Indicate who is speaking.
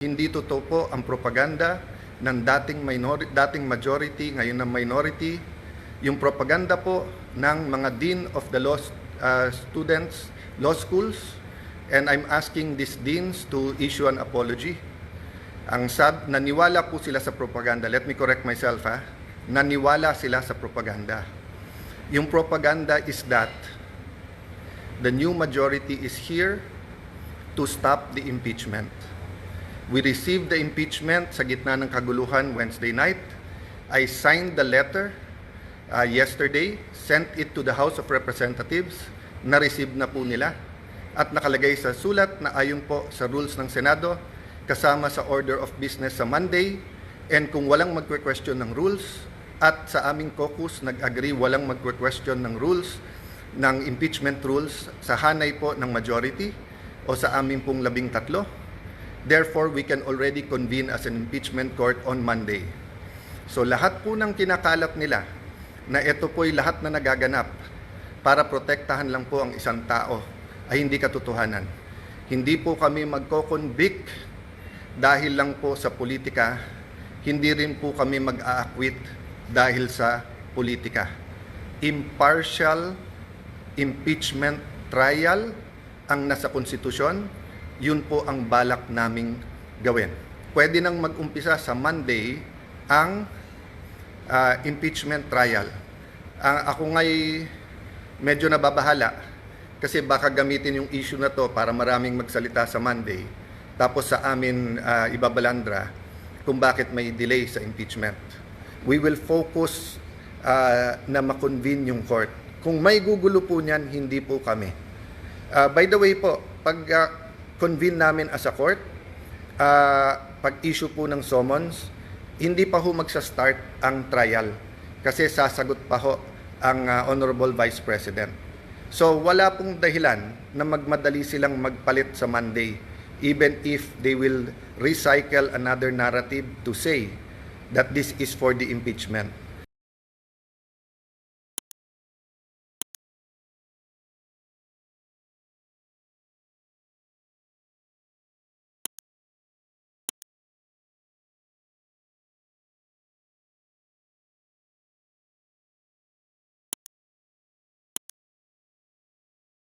Speaker 1: Hindi totoo po ang propaganda ng dating majority, ngayon na minority. Yung propaganda po ng mga dean of the law schools, and I'm asking these deans to issue an apology. Naniwala po sila sa propaganda. Let me correct myself, ha. Naniwala sila sa propaganda. Yung propaganda is that the new majority is here to stop the impeachment. We received the impeachment sa gitna ng kaguluhan Wednesday night. I signed the letter yesterday, sent it to the House of Representatives, na-receive na po nila at nakalagay sa sulat na ayon po sa rules ng Senado kasama sa order of business sa Monday, and kung walang magque-question ng rules at sa aming caucus nag-agree walang magque-question ng rules, ng impeachment rules sa hanay po ng majority o sa aming pong 13. Therefore, we can already convene as an impeachment court on Monday. So lahat po ng kinakalat nila na ito po'y lahat na nagaganap para protektahan lang po ang isang tao ay hindi katotohanan. Hindi po kami magko-convict dahil lang po sa politika, hindi rin po kami mag-aakwit dahil sa politika. Impartial impeachment trial ang nasa konstitusyon. Yun po ang balak naming gawin. Pwede nang mag-umpisa sa Monday ang impeachment trial. Ako nga'y medyo nababahala kasi baka gamitin yung issue na to para maraming magsalita sa Monday, tapos sa amin ibabalandra kung bakit may delay sa impeachment. We will focus na makonvene yung court. Kung may gugulo po niyan, hindi po kami. By the way po, pag convene namin as a court, pag-issue po ng summons, hindi pa ho magsa-start ang trial kasi sasagot pa ho ang Honorable Vice President. So wala pong dahilan na magmadali silang magpalit sa Monday, even if they will recycle another narrative to say that this is for the impeachment.